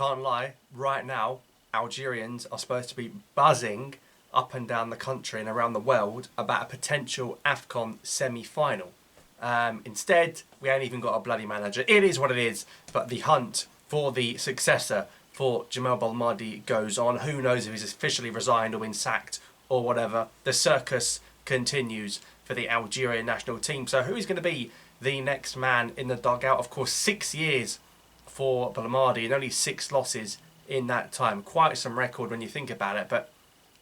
can't lie, right now, Algerians are supposed to be buzzing up and down the country and around the world about a potential AFCON semi-final. Instead, we ain't even got a bloody manager. It is what it is, but the hunt for the successor for Jamel Belmadi goes on. Who knows if he's officially resigned or been sacked or whatever. The circus continues for the Algerian national team. So who is going to be the next man in the dugout? Of course, 6 years for Belmadi and only 6 losses in that time. Quite some record when you think about it, but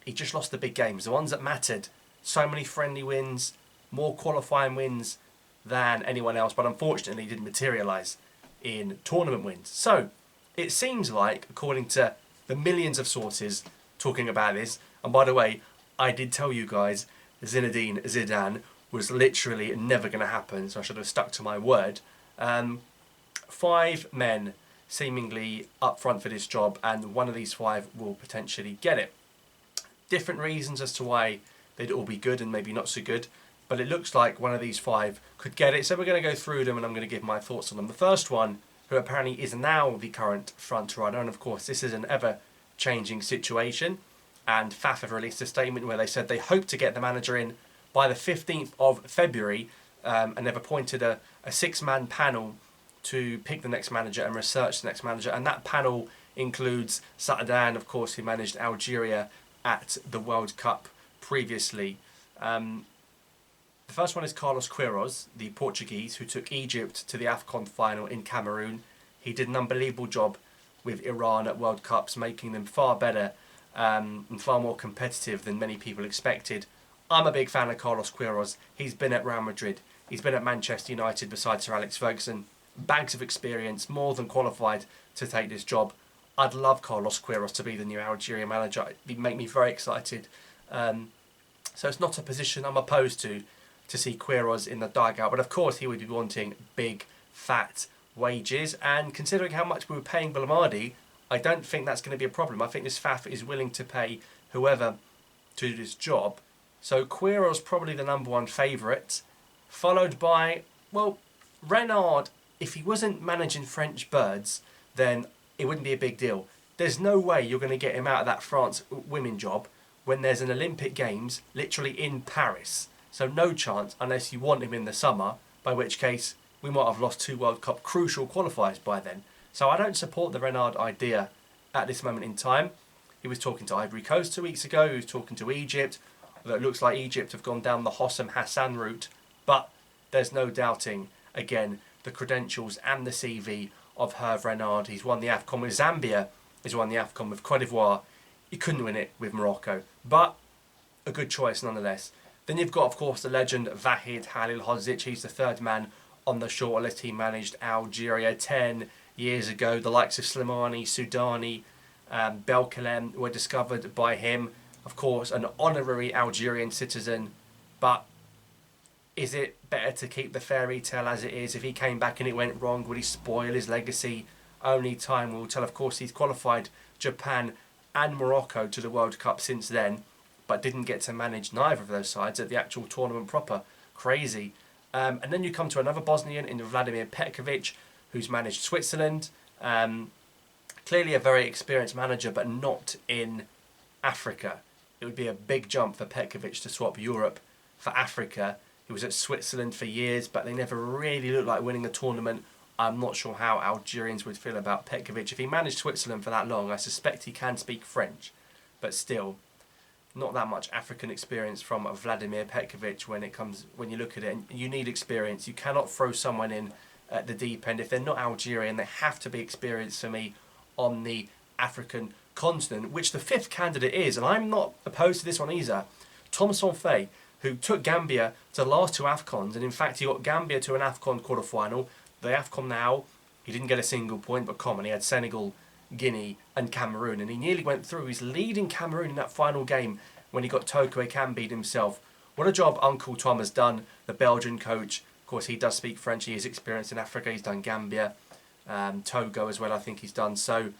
he just lost the big games, the ones that mattered. So many friendly wins, more qualifying wins than anyone else, but unfortunately didn't materialise in tournament wins. So it seems like, according to the millions of sources talking about this, and by the way, I did tell you guys Zinedine Zidane was literally never going to happen, so I should have stuck to my word. 5 men seemingly up front for this job, and one of these 5 will potentially get it. Different reasons as to why they'd all be good and maybe not so good, but it looks like one of these 5 could get it, so we're going to go through them and I'm going to give my thoughts on them. The first one, who apparently is now the current front runner, and of course this is an ever-changing situation, and FAF have released a statement where they said they hope to get the manager in by the 15th of February, and they've appointed a 6-man panel to pick the next manager and research the next manager, and that panel includes Saadan, of course, who managed Algeria at the World Cup previously. The first one is Carlos Queiroz, the Portuguese, who took Egypt to the AFCON final in Cameroon. He did an unbelievable job with Iran at World Cups, making them far better and far more competitive than many people expected. I'm a big fan of Carlos Queiroz. He's been at Real Madrid. He's been at Manchester United beside Sir Alex Ferguson. Bags of experience, more than qualified to take this job. I'd love Carlos Queiroz to be the new Algeria manager. It'd make me very excited. So it's not a position I'm opposed to see Queiroz in the dugout. But of course he would be wanting big, fat wages. And considering how much we were paying Belmadi, I don't think that's going to be a problem. I think this FAF is willing to pay whoever to do this job. So Queiroz probably the #1 favourite, followed by, well, Renard. If he wasn't managing French birds, then it wouldn't be a big deal. There's no way you're going to get him out of that France women job when there's an Olympic Games literally in Paris. So no chance unless you want him in the summer, by which case we might have lost 2 World Cup crucial qualifiers by then. So I don't support the Renard idea at this moment in time. He was talking to Ivory Coast 2 weeks ago, he was talking to Egypt. It looks like Egypt have gone down the Hossam Hassan route, but there's no doubting, again, the credentials and the CV of Hervé Renard. He's won the AFCON with Zambia, he's won the AFCON with Cote d'Ivoire. He couldn't win it with Morocco, but a good choice nonetheless. Then you've got, of course, the legend Vahid Halilhodzic. He's the 3rd man on the shortlist. He managed Algeria 10 years ago. The likes of Slimani, Soudani, Belkalem were discovered by him. Of course, an honorary Algerian citizen, but is it better to keep the fairy tale as it is? If he came back and it went wrong, would he spoil his legacy? Only time will tell. Of course, he's qualified Japan and Morocco to the World Cup since then, but didn't get to manage neither of those sides at the actual tournament proper. Crazy. And then you come to another Bosnian in Vladimir Petkovic, who's managed Switzerland. Clearly a very experienced manager, but not in Africa. It would be a big jump for Petkovic to swap Europe for Africa. He was at Switzerland for years, but they never really looked like winning a tournament. I'm not sure how Algerians would feel about Petkovic. If he managed Switzerland for that long, I suspect he can speak French. But still, not that much African experience from Vladimir Petkovic when you look at it. And you need experience. You cannot throw someone in at the deep end. If they're not Algerian, they have to be experienced for me on the African continent, which the 5th candidate is, and I'm not opposed to this one either. Tom Saintfiet, who took Gambia to the last 2 AFCONs, and in fact he got Gambia to an AFCON quarter-final. The AFCON now, he didn't get a single point, but come on, he had Senegal, Guinea and Cameroon, and he nearly went through. He's leading Cameroon in that final game when he got Toko Ekambi himself. What a job Uncle Tom has done, the Belgian coach. Of course, he does speak French, he is experienced in Africa, he's done Gambia, Togo as well, I think he's done. So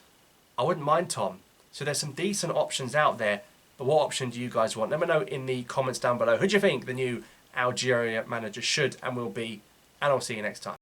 I wouldn't mind Tom. So there's some decent options out there, but what option do you guys want? Let me know in the comments down below. Who do you think the new Algeria manager should and will be? And I'll see you next time.